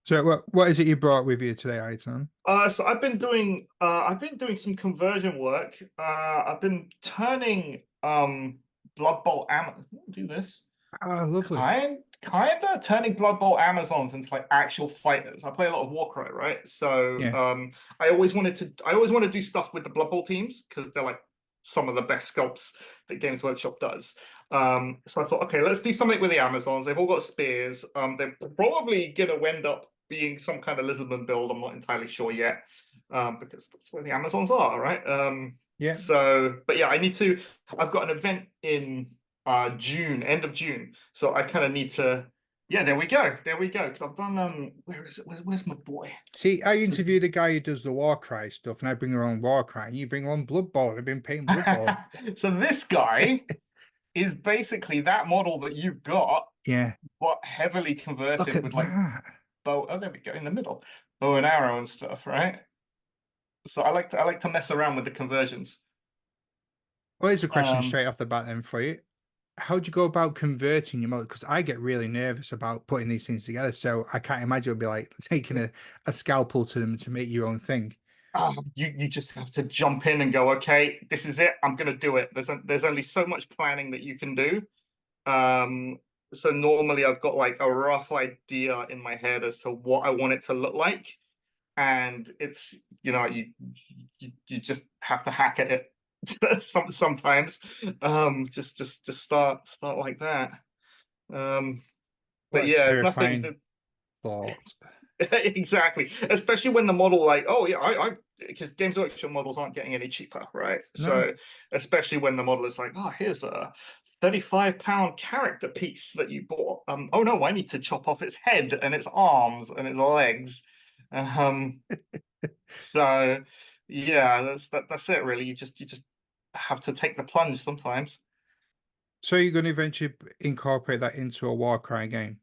So what is it you brought with you today, Aiton? So I've been doing some conversion work. I've been turning Blood Bowl Am do this Oh, lovely. kinda turning Blood Bowl Amazons into like actual fighters. I play a lot of Warcry, right? So Yeah. I always want to do stuff with the Blood Bowl teams because they're like some of the best sculpts that Games Workshop does. So I thought, okay, let's do something with the Amazons. They've all got spears. They're probably gonna end up being some kind of lizardman build. I'm not entirely sure yet, because that's where the Amazons are, right? Yeah. But yeah, I've got an event in June, end of June. So I kind of need to. Yeah, there we go. There we go. Because I've done where is it? Where's my boy? See, I So, interview the guy who does the Warcry stuff, and I bring around Warcry, and you bring along Blood Bowl. I've been painting Blood Bowl. so this guy is basically that model that you've got, Yeah. but heavily Look converted at with like that. bow. Oh, there we go in the middle, bow and arrow and stuff, right? So I like to mess around with the conversions. Well, here's a question Um, straight off the bat then for you. How do you go about converting your model? Because I get really nervous about putting these things together. So I can't imagine it would be like taking a scalpel to them to make your own thing. you just have to jump in and go, okay, this is it. I'm gonna do it. There's only so much planning that you can do. Um, so normally I've got like a rough idea in my head as to what I want it to look like, and it's you just have to hack at it sometimes. Just start like that. Um, What but a yeah, it's nothing terrifying thought. exactly, especially when the model like, oh yeah, I because Games Workshop models aren't getting any cheaper, right? No. So especially when the model is like, oh, here's a 35-pound character piece that you bought. Oh no, I need to chop off its head and its arms and its legs. Um, so yeah, that's it really. You just have to take the plunge sometimes. So you're going to eventually incorporate that into a Warcry game.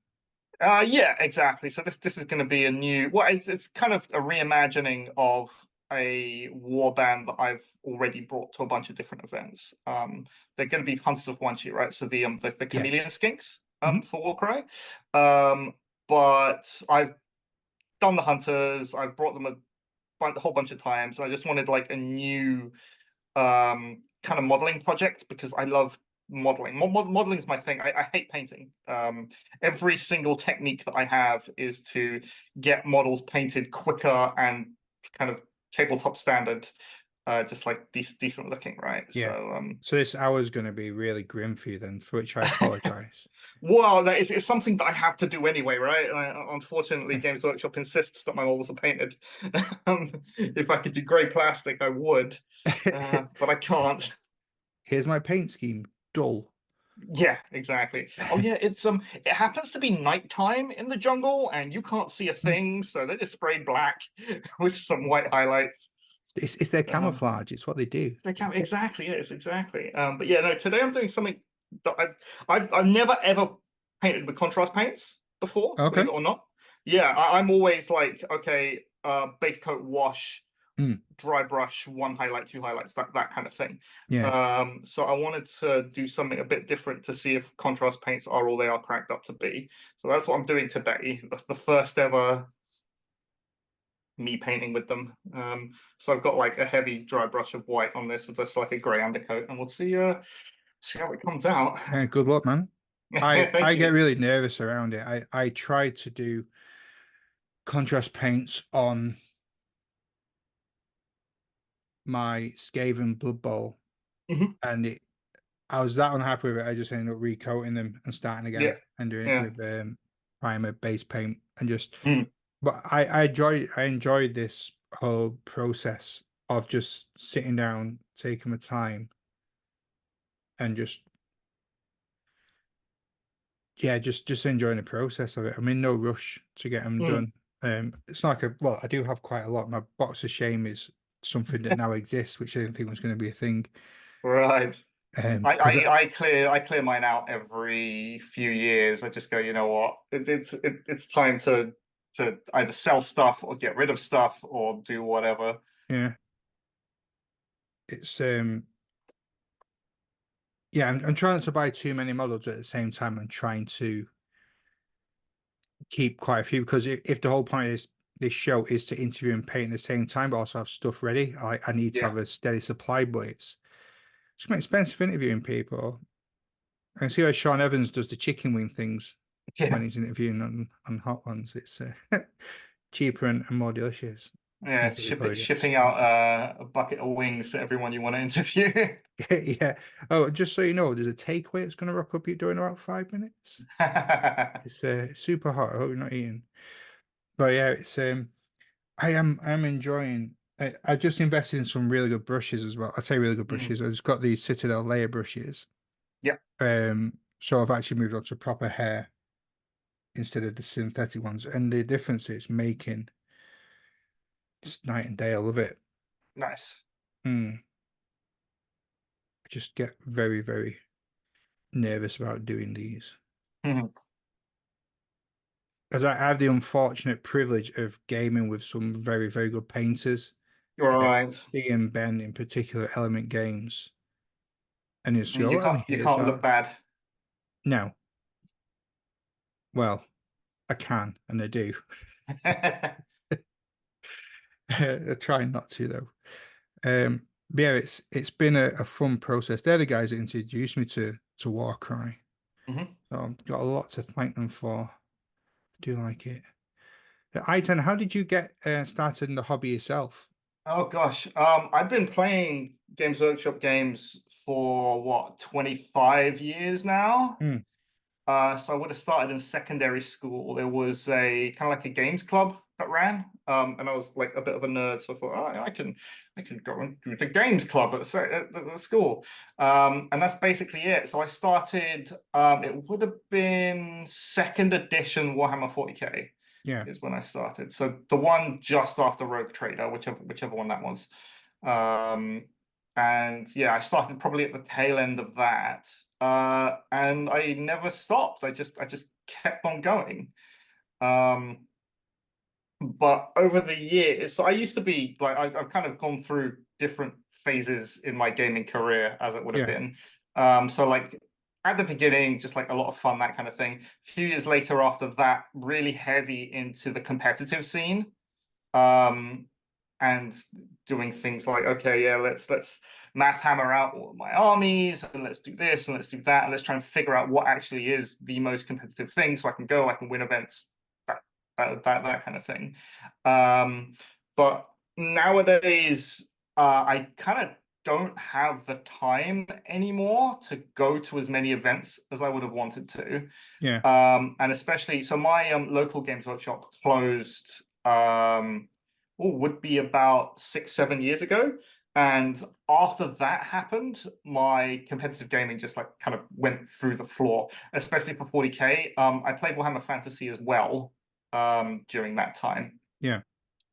Yeah, exactly. So this is going to be a new, well, it's kind of a reimagining of a warband that I've already brought to a bunch of different events. They're going to be Hunters of One Sheet, right? So the Yeah. chameleon skinks Mhm. for Warcry. But I've done the Hunters. I've brought them a whole bunch of times. I just wanted like a new kind of modeling project because I love modeling. Modeling is my thing. I hate painting. Every single technique that I have is to get models painted quicker and kind of tabletop standard, just like decent looking, right? Yeah. So, So this hour is going to be really grim for you then, for which I apologize. well, that is it's something that I have to do anyway, right? Unfortunately, Games Workshop insists that my models are painted. If I could do grey plastic, I would, but I can't. Here's my paint scheme. Dull. Yeah, exactly. Oh yeah, it happens to be nighttime in the jungle and you can't see a Mm. thing, so they just sprayed black with some white highlights. It's their Um camouflage. It's what they do. so they can exactly, yes, exactly. But yeah, no, today I'm doing something that I've never ever painted with contrast paints before, believe Okay. it or not. Yeah, I'm always like, okay, base coat wash, Mm. dry brush, one highlight, two highlights, that kind of thing. Yeah. So I wanted to do something a bit different to see if contrast paints are all they are cracked up to be. So that's what I'm doing today. The first ever me painting with them. So I've got like a heavy dry brush of white on this with just like a grey undercoat, and we'll see how it comes out. Yeah, good luck, man. I Thank get you. really nervous around it. I tried to do contrast paints on my Skaven Blood Bowl, Mhm. and I was that unhappy with it. I just ended up recoating them and starting Yeah, again and doing it yeah. with primer base paint and just. Mm. But I enjoyed this whole process of just sitting down, taking my time, and just yeah, just enjoying the process of it. I'm in no rush to get them Mm. done. It's not like I do have quite a lot. My box of shame is something that now exists, which I didn't think was going to be a thing. Right. Because I clear mine out every few years. I just go, you know what? It's time to either sell stuff or get rid of stuff or do whatever. yeah, it's yeah, I'm trying not to buy too many models at the same time. I'm trying to keep quite a few because if the whole point is this show is to interview and paint at the same time, but also have stuff ready, I need to Yeah. have a steady supply. But it's quite expensive interviewing people. I can see how Sean Evans does the chicken wing things when Yeah. he's interviewing on hot ones. It's cheaper and more delicious. Yeah. Until they probably get Shipping out sponsored. a bucket of wings to everyone you want to interview. Yeah. Oh, just so you know, there's a takeaway that's going to rock up you doing about 5 minutes. It's super hot. I hope you're not eating. But yeah, it's I'm enjoying. I just invested in some really good brushes as well. I say really good Mhm. brushes. I just got the Citadel layer brushes. Yeah. So I've actually moved on to proper hair instead of the synthetic ones, and the difference it's making, it's night and day. I love it. Nice. Mm. I just get very, very nervous about doing these. Mhm. As I have the unfortunate privilege of gaming with some very, very good painters, You're all right. C and Ben in particular, Element Games, and it's go, and You here's can't look our bad. no. Well, I can, and I do. I try not to though. But yeah, it's been a fun process. They're the guys that introduced me to Warcry, Mhm. so I've got a lot to thank them for. I do like it. Aitan, how did you get started in the hobby yourself? Oh gosh, I've been playing Games Workshop games for what, 25 years now. Hmm. So I would have started in secondary school. There was a kind of like a games club that ran, and I was like a bit of a nerd, so I thought, oh, I can go and do the games club at school, and that's basically it. So I started. It would have been second edition Warhammer 40K Yeah, is when I started. So the one just after Rogue Trader, whichever one that was. Um, and yeah, I started probably at the tail end of that, and I never stopped. I just kept on going. Um, but over the years, so I used to be like I've kind of gone through different phases in my gaming career, as it would have yeah, been. So like at the beginning, just like a lot of fun, that kind of thing. A few years later, after that, really heavy into the competitive scene. Um, and doing things like, okay, yeah, let's math hammer out all of my armies, and let's do this and let's do that, and let's try and figure out what actually is the most competitive thing, so I can win events, that kind of thing. Um, but nowadays, I kind of don't have the time anymore to go to as many events as I would have wanted to. yeah, And especially, so my local games workshop closed. Would be about 6, 7 years ago. And after that happened, my competitive gaming just like kind of went through the floor, especially for 40K. I played Warhammer Fantasy as well during that time. yeah,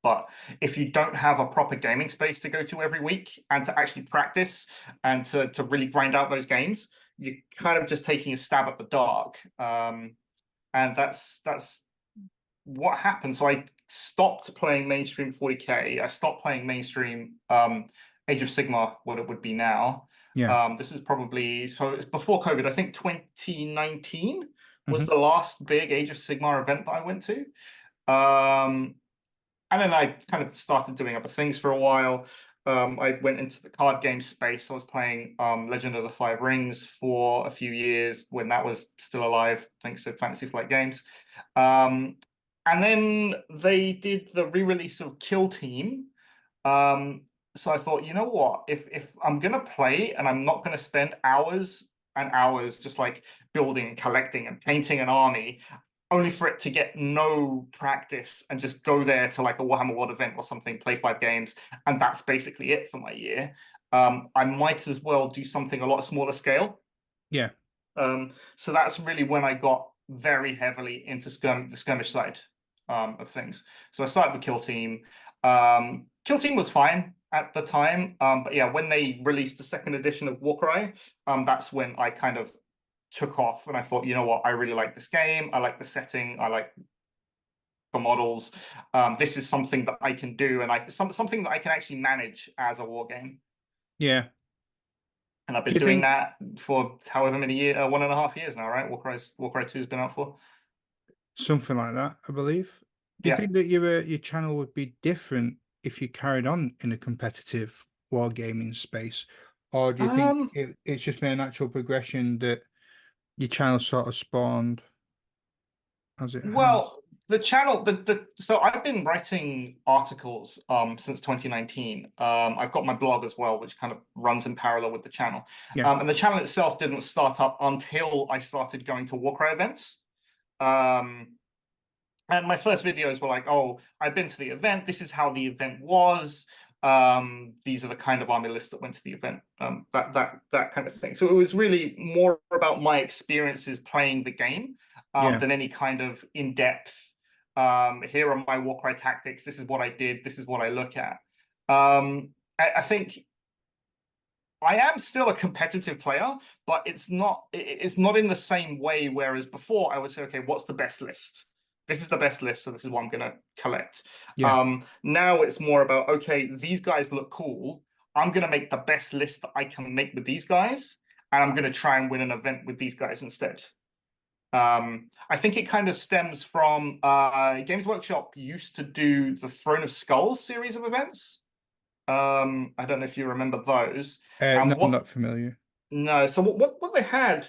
But if you don't have a proper gaming space to go to every week and to actually practice and to really grind out those games, you're kind of just taking a stab at the dark. And that's what happened. So I stopped playing mainstream 40K. I stopped playing mainstream Age of Sigmar, what it would be now. yeah. This is probably so it's before COVID. I think 2019 was Hmm. the last big Age of Sigmar event that I went to. Um, and then I kind of started doing other things for a while. I went into the card game space. I was playing Legend of the Five Rings for a few years when that was still alive, thanks to Fantasy Flight Games. Um, and then they did the re-release of Kill Team. So I thought, you know what? If I'm gonna play and I'm not gonna spend hours and hours just like building and collecting and painting an army, only for it to get no practice and just go there to like a Warhammer World event or something, play 5 games, and that's basically it for my year. I might as well do something a lot smaller scale. Yeah, So that's really when I got very heavily into the skirmish side of things. So I started with Kill Team. Kill Team was fine at the time, but yeah, when they released the second edition of Warcry, that's when I kind of took off and I thought, you know what, I really like this game. I like the setting. I like the models. This is something that I can do, and something that I can actually manage as a war game. yeah. And I've Do been you doing think that for however many years, 1.5 years now, right? Warcry 2 has been out for. something like that, I believe. Do you Yeah. think that your channel would be different if you carried on in a competitive wargaming space, or do you think Um, it's just been a natural progression that your channel sort of spawned as it has? well, the channel, the so I've been writing articles since 2019. I've got my blog as well, which kind of runs in parallel with the channel. Yeah, And the channel itself didn't start up until I started going to Warcry events. Um, And my first videos were like, oh, I've been to the event. This is how the event was. These are the kind of army lists that went to the event. That kind of thing. So it was really more about my experiences playing the game yeah, than any kind of in-depth. Here are my Warcry tactics. This is what I did. This is what I look at. I think I am still a competitive player, but it's not in the same way. Whereas before, I would say, okay, what's the best list? This is the best list, so this is what I'm going to collect. yeah, Now it's more about, okay, these guys look cool. I'm going to make the best list that I can make with these guys, and I'm going to try and win an event with these guys instead. I think it kind of stems from Games Workshop used to do the Throne of Skulls series of events. I don't know if you remember those. No, And I'm what not familiar. no, so what they had,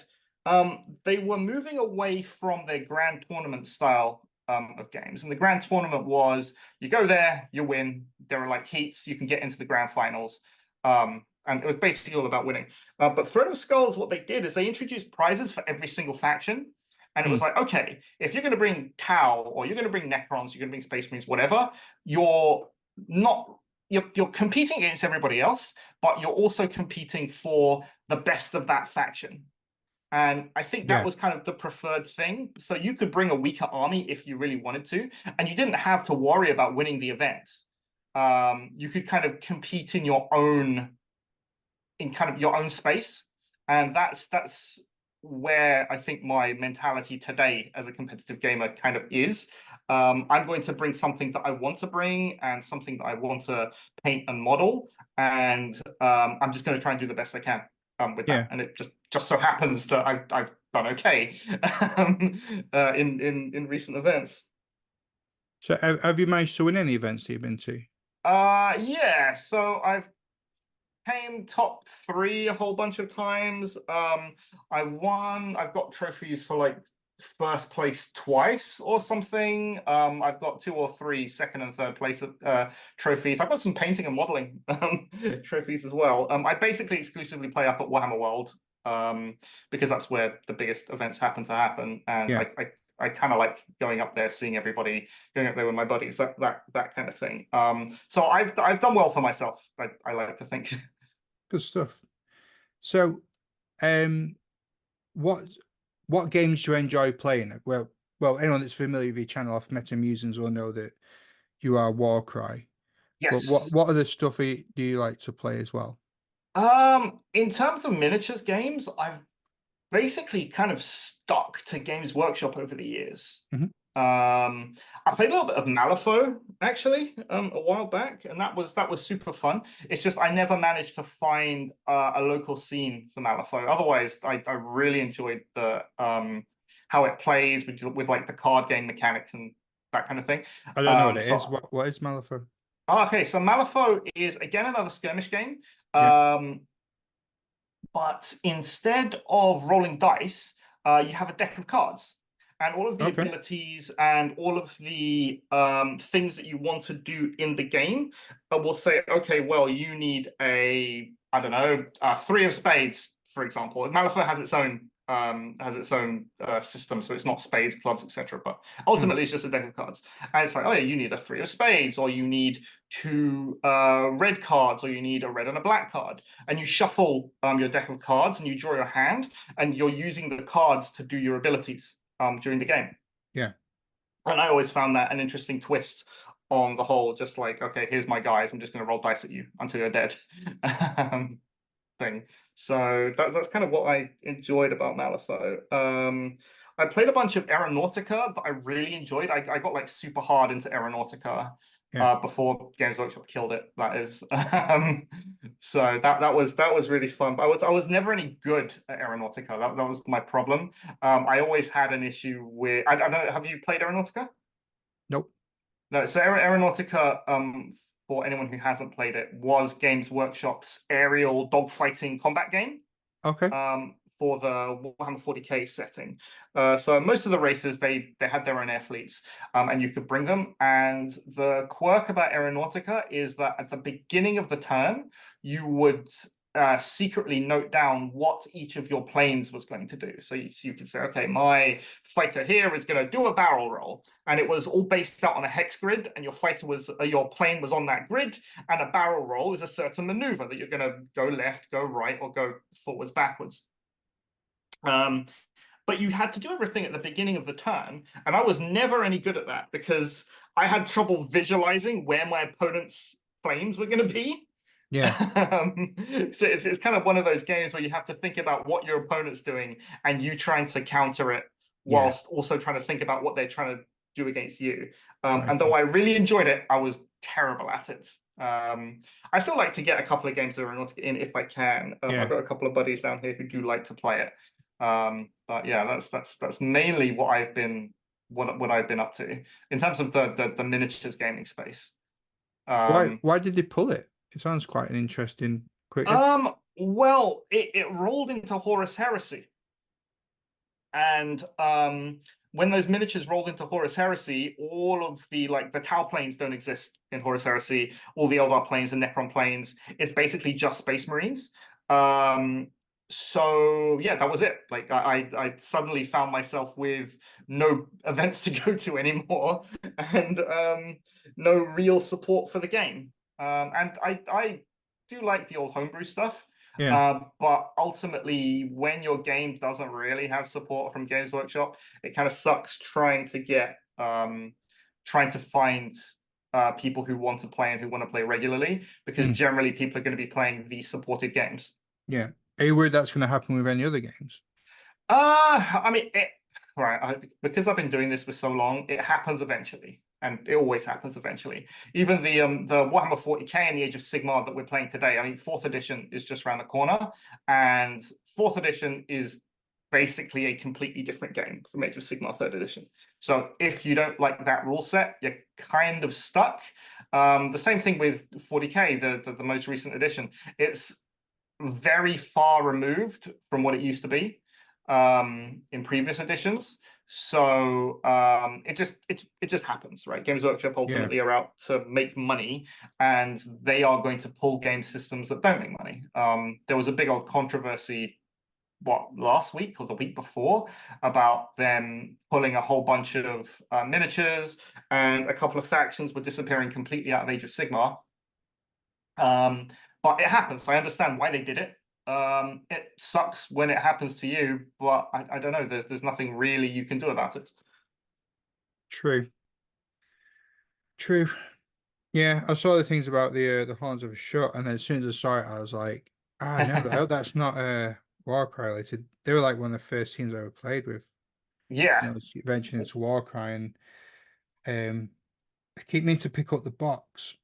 they were moving away from their grand tournament style of games. And the grand tournament was you go there, you win. There are like heats, you can get into the grand finals. And it was basically all about winning. But Throne of Skulls, what they did is they introduced prizes for every single faction. And it was Hmm. like, okay, if you're going to bring Tau or you're going to bring Necrons, you're going to bring Space Marines, whatever, you're not you're competing against everybody else, but you're also competing for the best of that faction. And I think that Yeah, was kind of the preferred thing. So you could bring a weaker army if you really wanted to, and you didn't have to worry about winning the event. You could kind of compete in kind of your own space, and that's where I think my mentality today as a competitive gamer kind of is. I'm going to bring something that I want to bring and something that I want to paint and model, and I'm just going to try and do the best I can with that. yeah. And it just so happens that I've done okay in recent events. So have you managed to win any events that you've been to? Yeah, so I've came top three a whole bunch of times. I won. I've got trophies for like first place twice or something. I've got two or three second and third place trophies. I've got some painting and modeling trophies as well. I basically exclusively play up at Warhammer World because that's where the biggest events happen to happen, and Yeah, I kind of like going up there, seeing everybody, going up there with my buddies, that kind of thing. So I've done well for myself. I like to think. good stuff. So, um, what what games do you enjoy playing? Well, anyone that's familiar with your channel off Meta Musings will know that you are Warcry. But Yes. what other stuff do you like to play as well? In terms of miniatures games, I've basically kind of stuck to Games Workshop over the years. Hmm. I played a little bit of Malifaux actually a while back, and that was super fun. It's just I never managed to find a local scene for Malifaux. Otherwise, I really enjoyed the how it plays with like the card game mechanics and that kind of thing. I don't know what it is. So What is Malifaux? okay, so Malifaux is again another skirmish game. Yeah. Um, but instead of rolling dice, you have a deck of cards. And all of the Okay. abilities and all of the things that you want to do in the game will say, okay, well, you need I don't know, three of spades, for example. Malifaux has its own system, so it's not spades, clubs, etc. But Mm, ultimately, it's just a deck of cards. And it's like, oh yeah, you need a three of spades, or you need two red cards, or you need a red and a black card, and you shuffle your deck of cards and you draw your hand, and you're using the cards to do your abilities during the game. yeah. And I always found that an interesting twist on the whole, just like, okay, here's my guys, I'm just going to roll dice at you until you're dead thing. So that's kind of what I enjoyed about Malifaux. I played a bunch of Aeronautica that I really enjoyed. I got like super hard into Aeronautica. Yeah. before Games Workshop killed it. That is, so that was really fun. But I was never any good at Aeronautica. That was my problem. I always had an issue with. I don't know. Have you played Aeronautica? Nope. No. So Aeronautica, for anyone who hasn't played it, was Games Workshop's aerial dogfighting combat game Okay. for the Warhammer 40K setting. So most of the races they had their own air fleets, and you could bring them. And the quirk about Aeronautica is that at the beginning of the turn, you would secretly note down what each of your planes was going to do. So you could say, okay, my fighter here is going to do a barrel roll, and it was all based out on a hex grid, and your plane was on that grid, and a barrel roll is a certain maneuver that you're going to go left, go right, or go forwards, backwards. Um, but you had to do everything at the beginning of the turn, and I was never any good at that because I had trouble visualizing where my opponent's planes were going to be. Yeah. So it's kind of one of those games where you have to think about what your opponent's doing and you trying to counter it Yeah. whilst also trying to think about what they're trying to do against you. And though Crikey. I really enjoyed it, I was terrible at it. I still like to get a couple of games of Aeronautica in if I can. I've Yeah. got a couple of buddies down here who do like to play it. But yeah, that's mainly what I've been up to in terms of the miniatures gaming space. Why Um, why did they pull it? It sounds quite an interesting quick. well, it rolled into Horus Heresy. And when those miniatures rolled into Horus Heresy, all of the Tau planes don't exist in Horus Heresy. All the Eldar planes and Necron planes is basically just Space Marines. Um, so yeah, that was it. Like I suddenly found myself with no events to go to anymore, and no real support for the game. And I do like the old homebrew stuff. Yeah. But ultimately, when your game doesn't really have support from Games Workshop, it kind of sucks trying to find people who want to play and who want to play regularly, because Mm. generally people are going to be playing the supported games. Yeah. Are you worried that's going to happen with any other games? I mean, because I've been doing this for so long, it happens eventually, and it always happens eventually. Even the Warhammer 40K and the Age of Sigmar that we're playing today. I mean, fourth edition is just around the corner, and fourth edition is basically a completely different game from Age of Sigmar third edition. So if you don't like that rule set, you're kind of stuck. The same thing with 40K, the most recent edition. It's very far removed from what it used to be in previous editions. So it just happens, right? Games Workshop Yeah. ultimately are out to make money, and they are going to pull game systems that don't make money. There was a big old controversy, last week or the week before, about them pulling a whole bunch of miniatures, and a couple of factions were disappearing completely out of Age of Sigmar. But it happens. I understand why they did it. It sucks when it happens to you, but I don't know. There's nothing really you can do about it. True. True. Yeah, I saw the things about the horns of a shot, and then as soon as I saw it, I was like, ah, no, I hope that's not Warcry related. They were like one of the first teams I ever played with. Yeah, I was venturing into Warcry, and um, I keep meaning to pick up the box,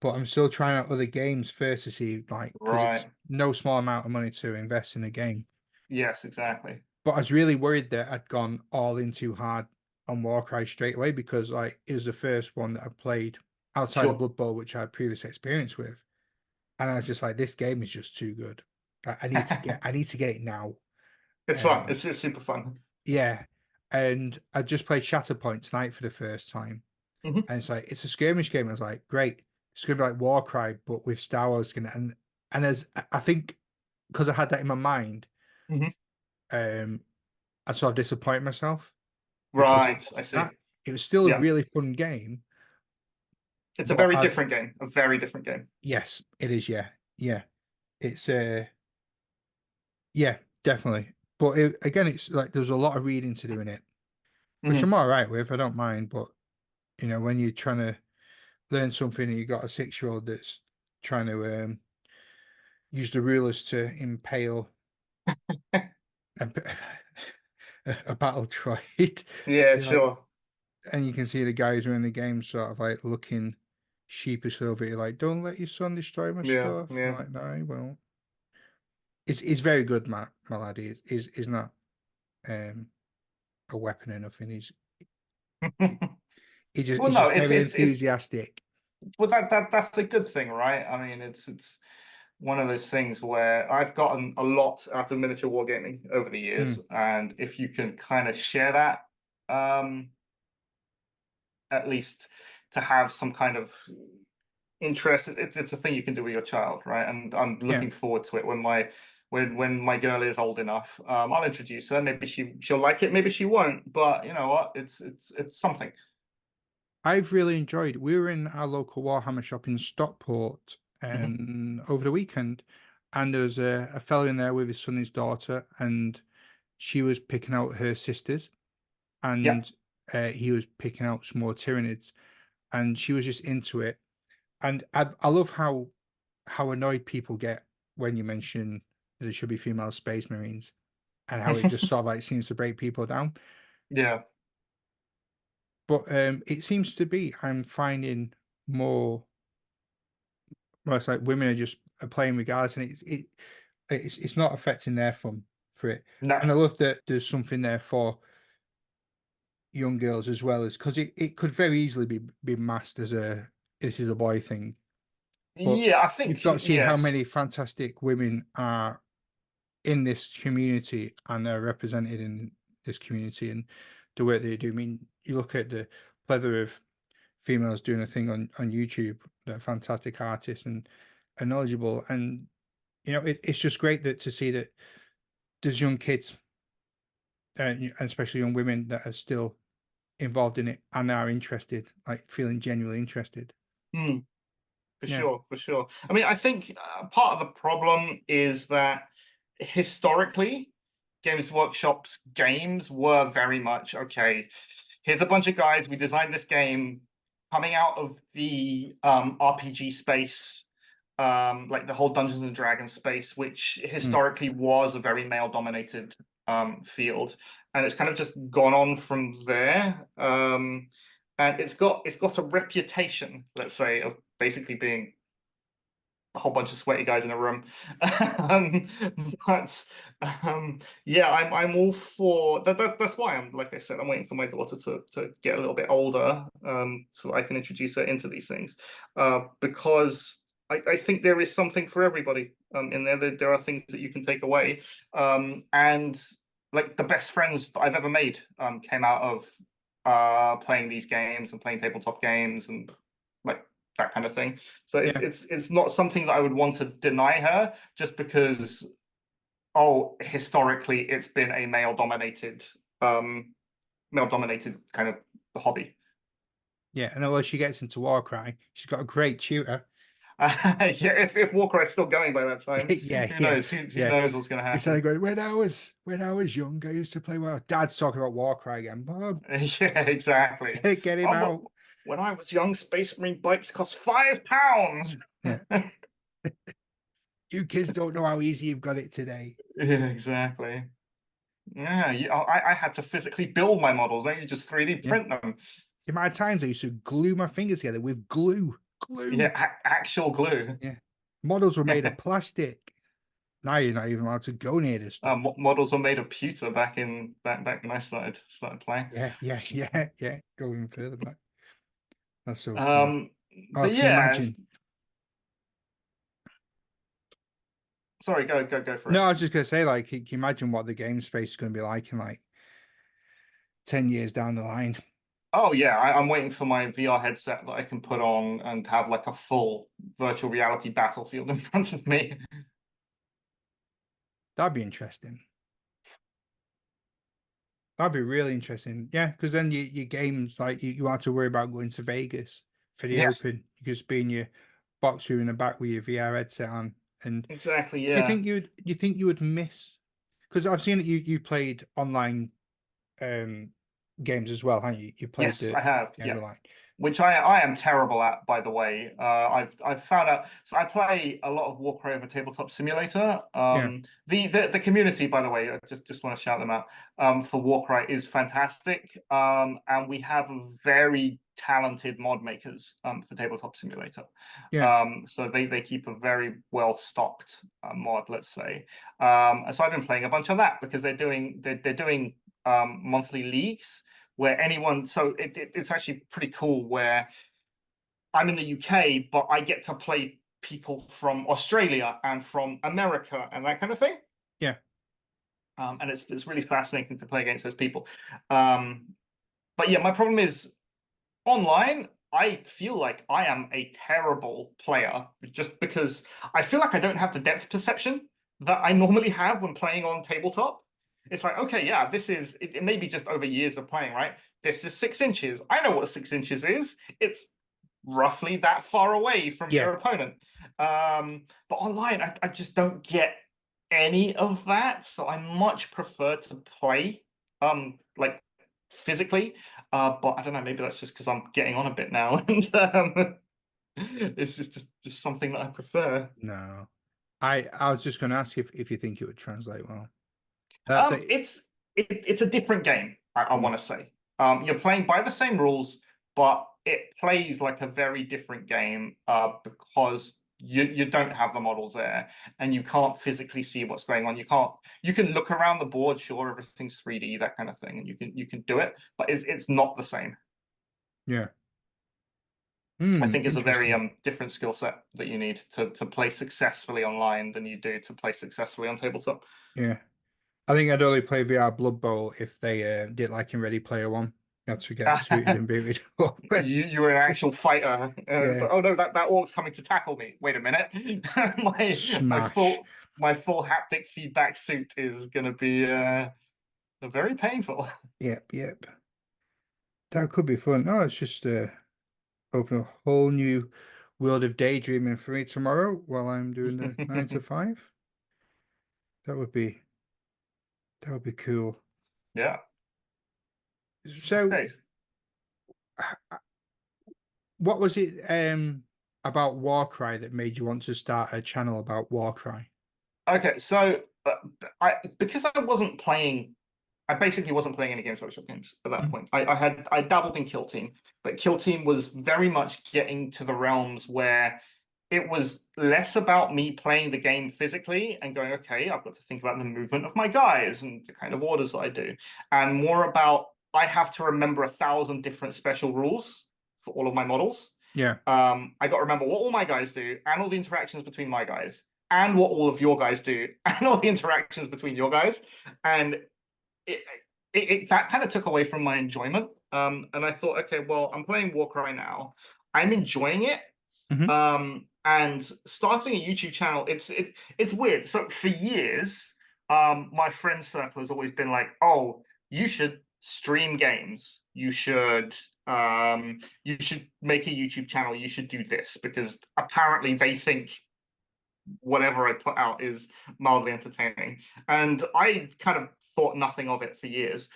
but I'm still trying out other games first to see, like, because it's right. no small amount of money to invest in a game. Yes, exactly. But I was really worried that I'd gone all in too hard on Warcry straight away because, like, it was the first one that I played outside of Sure. Blood Bowl, which I had previous experience with. And I was just like, this game is just too good. I need to get it now. It's fun. Um, It's super fun. yeah. And I just played Shatterpoint tonight for the first time. Hmm. And it's like, it's a skirmish game. I was like, great. It's gonna be like Warcry, but with Star Wars skin. And as I think because I had that in my mind, Hmm. um, I sort of disappointed myself because it Right. I wasn't see. that. It was still a Yeah. really fun game, It's a but very I different game. A very different game. yes, it is. Yeah, yeah. It's yeah, definitely. But again, it's like there's a lot of reading to do in it, which Hmm. I'm all right with. I don't mind. But when you're trying to learn something and you got a 6-year-old that's trying to use the rulers to impale a, a battle droid, Yeah. you're like, Sure. and you can see the guys who are in the game sort of like looking. sheepishly over it, like, don't let your son destroy my Yeah, stuff. I'm yeah. like, no, he won't. It's very good, Matt, my lad. Is not um a weapon or nothing. He, Well, he's no, just very it's enthusiastic. well that's a good thing, right? I mean, it's one of those things where I've gotten a lot out of miniature wargaming over the years, Mm, and if you can kind of share that, um, at least to have some kind of interest, it's a thing you can do with your child, right? And I'm yeah. looking forward to it when my girl is old enough. I'll introduce her. Maybe she'll like it, maybe she won't. But you know what? It's something. I've really enjoyed. We were in our local Warhammer shop in Stockport Hmm. over the weekend, and there was a fellow in there with his son and his daughter, and she was picking out her sisters, Yeah. and he was picking out some more Tyranids, and she was just into it. And I love how annoyed people get when you mention that there should be female space marines, and how it just sort of like seems to break people down. Yeah. But it seems to be I'm finding more. Well, it's like women are just are playing regardless, and it's not affecting their fun for it. No. And I love that there's something there for young girls as well, as because it could very easily be masked as a this is a boy thing. But Yeah, I you've think got to see how yes. many fantastic women are in this community and are represented in this community and the work they do. I mean, you look at the plethora of females doing a thing on YouTube that are fantastic artists and are knowledgeable. And it's just great that to see that there's young kids and especially young women that are still involved in it and are interested, like feeling genuinely interested. Hmm. For Yeah. sure, for sure. I mean, I think part of the problem is that historically, Games Workshop's games were very much okay. Here's a bunch of guys. We designed this game coming out of the RPG space, like the whole Dungeons and Dragons space, which Mm. historically was a very male-dominated field, and it's kind of just gone on from there. And it's got a reputation, let's say, of basically being a whole bunch of sweaty guys in a room. um, but yeah, I'm all for that. That's why I'm, like I said, I'm waiting for my daughter to get a little bit older, so that I can introduce her into these things, because I think there is something for everybody in there. There are things that you can take away, and like the best friends that I've ever made came out of playing these games and playing tabletop games and like that kind of thing. So it's Yeah. it's it's not something that I would want to deny her just because, oh, historically it's been a male dominated kind of hobby. Yeah. And although she gets into Warcry, she's got a great tutor. Yeah, if Warcry is still going by that time, Yeah, who yeah, knows? Who yeah. knows what's going to Instead happen? of going, when I was young, I used to play well. Dad's talking about Warcry again. Bob, Yeah, exactly. get him Oh, but out. when I was young, Space Marine bikes cost £5. Yeah. You kids don't know how easy you've got it today. Yeah, exactly. Yeah, I had to physically build my models. Now you just 3D Yeah. print them. The amount of times I used to glue my fingers together with glue. Yeah, Glue. actual glue. Yeah. Models were made of plastic. Now you're not even allowed to go near this stuff. Models were made of pewter back when I started playing. Yeah, yeah, yeah, yeah. Going further back. That's so funny. Um, Oh, but can you yeah, imagine? sorry, go for No, it. I was just gonna say, like, can you imagine what the game space is gonna be like in like 10 years down the line? Oh yeah, I'm waiting for my VR headset that I can put on and have like a full virtual reality battlefield in front of me. That'd be interesting. That'd be really interesting. Yeah, because then your games like you have to worry about going to Vegas for the Yeah, Open. You could just be in your box room in the back with your VR headset on. And exactly. do you Yeah. think you would miss? Because I've seen that you played online um games as well, haven't you? You played Yes, the I have. game Yeah. online. Which I am terrible at, by the way. I've found out. So I play a lot of Warcry over Tabletop Simulator. Yeah, The community, by the way, I just want to shout them out. For Warcry is fantastic. And we have a very talented mod makers for Tabletop Simulator. Yeah. So they keep a very well stocked mod, let's say. And so I've been playing a bunch of that because they're doing monthly leagues where anyone. So it's actually pretty cool where I'm in the UK, but I get to play people from Australia and from America and that kind of thing. Yeah. And it's really fascinating to play against those people. But yeah, my problem is online. I feel like I am a terrible player just because I feel like I don't have the depth perception that I normally have when playing on tabletop. It's like, okay, yeah, this is it may be just over years of playing, right? This is 6 inches. I know what 6 inches is. It's roughly that far away from Yeah. your opponent. But online, I just don't get any of that. So I much prefer to play like physically. But I don't know, maybe that's just because I'm getting on a bit now, and it's just something that I prefer. No. I was just going to ask if you think it would translate well. That It's a different game, I mm, want to say. You're playing by the same rules, but it plays like a very different game because you don't have the models there and you can't physically see what's going on. You can look around the board, sure, everything's 3D, that kind of thing, and you can do it, but it's not the same. yeah. I think it's a very Interesting. different skill set that you need to play successfully online than you do to play successfully on tabletop. Yeah. I think I'd only play VR Blood Bowl if they did like in Ready Player One. You had to get suited and booted up. You were an actual fighter. Yeah. So, oh no, that orc's coming to tackle me. Wait a minute. My Smash. full haptic feedback suit is gonna be very painful. Yep, yep. That could be fun. No, it's just open a whole new world of daydreaming for me tomorrow while I'm doing the 9 to 5. That would be that would be cool. Yeah. So, Okay. what was it about Warcry that made you want to start a channel about Warcry? Okay. So I because I wasn't playing I basically wasn't playing any Games Workshop games at that Mm, point. I dabbled in Kill Team, but Kill Team was very much getting to the realms where it was less about me playing the game physically and going, okay, I've got to think about the movement of my guys and the kind of orders that I do, and more about I have to remember 1,000 different special rules for all of my models. yeah, I got to remember what all my guys do and all the interactions between my guys and what all of your guys do and all the interactions between your guys. And it, that kind of took away from my enjoyment. And I thought, okay, well, I'm playing Warcry now. I'm enjoying it. hmm And starting a YouTube channel, it's weird. So for years, my friend circle has always been like, oh, you should stream games. You should make a YouTube channel. You should do this because apparently they think whatever I put out is mildly entertaining. And I kind of thought nothing of it for years.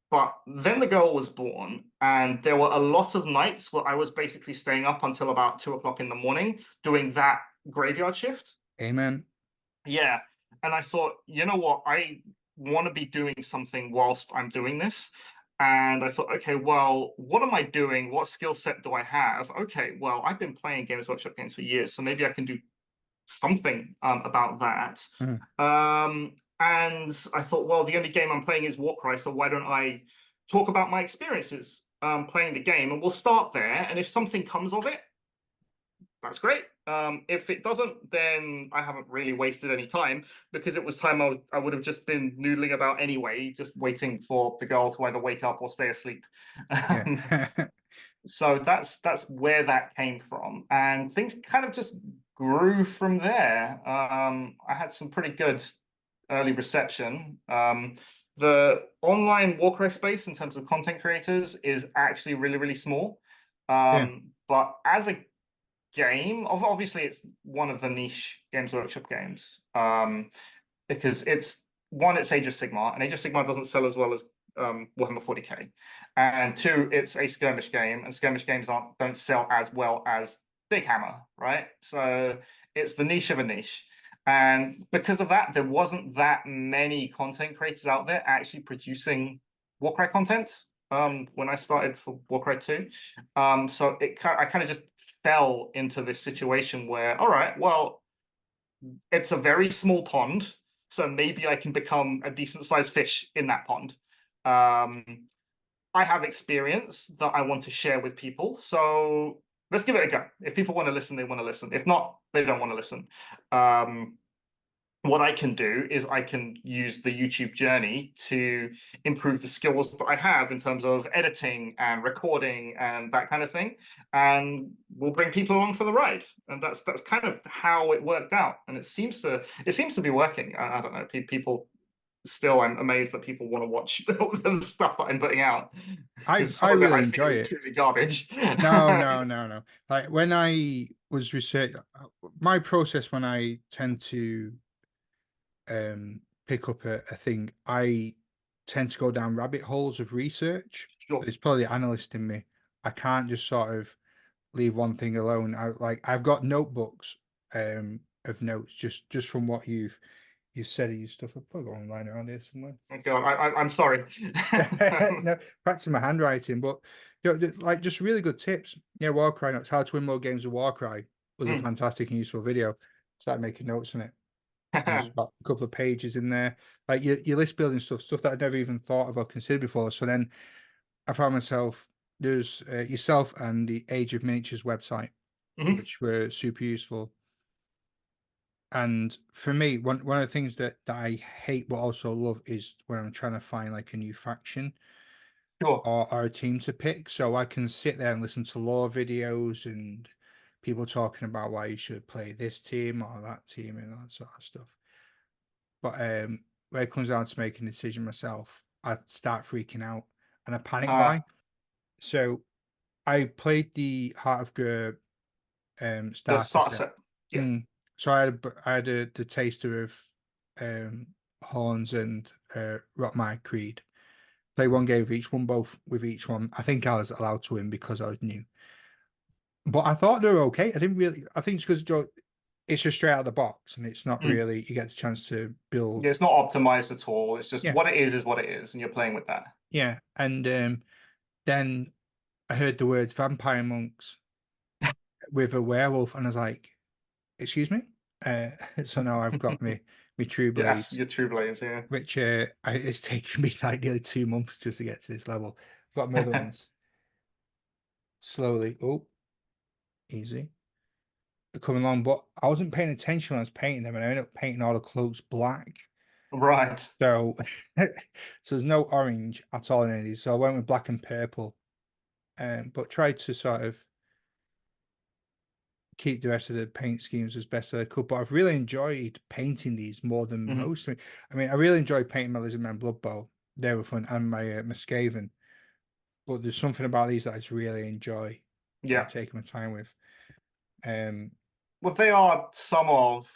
But then the girl was born, and there were a lot of nights where I was basically staying up until about 2 o'clock in the morning doing that graveyard shift. amen. Yeah. And I thought, you know what? I want to be doing something whilst I'm doing this. And I thought, okay, well, what am I doing? What skill set do I have? Okay, well, I've been playing Games Workshop games for years, so maybe I can do something about that. Mm, And I thought, well, the only game I'm playing is Warcry, so why don't I talk about my experiences playing the game? And we'll start there. And if something comes of it, that's great. If it doesn't, then I haven't really wasted any time because it was time I would have just been noodling about anyway, just waiting for the girl to either wake up or stay asleep. yeah. So that's where that came from, and things kind of just grew from there. I had some pretty good early reception. The online Warcry space in terms of content creators is actually really, really small. Yeah. But as a game, obviously it's one of the niche Games Workshop games. Because it's Age of Sigmar, and Age of Sigmar doesn't sell as well as Warhammer 40k, and two, it's a skirmish game, and skirmish games don't sell as well as Big Hammer, right? So it's the niche of a niche, and because of that, there wasn't that many content creators out there actually producing Warcry content. when I started for Warcry 2. So I kind of just fell into this situation where, all right, well, it's a very small pond, so maybe I can become a decent sized fish in that pond. Um, I have experience that I want to share with people, so let's give it a go. If people want to listen, they want to listen. If not, they don't want to listen. Um, what I can do is I can use the YouTube journey to improve the skills that I have in terms of editing and recording and that kind of thing, and we'll bring people along for the ride. And that's kind of how it worked out, and it seems to be working. I don't know, people still, I'm amazed that people want to watch the stuff that I'm putting out I because some I of it really I feel enjoy is it. truly garbage. No, no, no, no. Like when I was research, my process when I tend to pick up a thing, I tend to go down rabbit holes of research. Sure. It's probably the analyst in me. I can't just sort of leave one thing alone. I've got notebooks of notes just from what you've said of your stuff. I'll probably go online around here somewhere. Oh God, I'm sorry. No, practicing my handwriting, but like just really good tips. Yeah, Warcry notes, how to win more games with Warcry was a Mm. fantastic and useful video. Started making notes on it. And there's about a couple of pages in there, like your list building stuff that I'd never even thought of or considered before. So then I found myself there's yourself and the Age of Miniatures website, Mhm. which were super useful. And for me, one of the things that I hate but also love is when I'm trying to find like a new faction Sure. or a team to pick. So I can sit there and listen to lore videos and people talking about why you should play this team or that team and that sort of stuff. But when it comes down to making a decision myself, I start freaking out and I panic Uh, buy. So I played the Heart of Gur the starter starter set. set. Yeah. Mm. So I had the taster of um, Horns and Rock My Creed. Play one game of each one, both with each one. I think I was allowed to win because I was new. But I thought they were okay. I didn't really. I think it's because it's just straight out of the box, and it's not Mm. really. You get the chance to Yeah, build. it's not optimized at all. It's just Yeah, what it is what it is, and you're playing with that. yeah. And then I heard the words vampire monks with a werewolf, and I was like, "Excuse me." Uh, so now I've got me True Yes, Blades, your true blades, yeah. which it's taken me like nearly 2 months just to get to this level. I've got my other ones slowly. Oh, easy. Coming along, but I wasn't paying attention when I was painting them, and I ended up painting all the cloaks black. Right. So, so there's no orange at all in any of these. So I went with black and purple, but tried to sort of keep the rest of the paint schemes as best as I could. But I've really enjoyed painting these more than Mhm. most. I mean, I really enjoyed painting my Lizardman Blood Bowl. They were fun, and my Skaven. But there's something about these that I just really enjoy Yeah. taking my time with. Um, Well, they are some of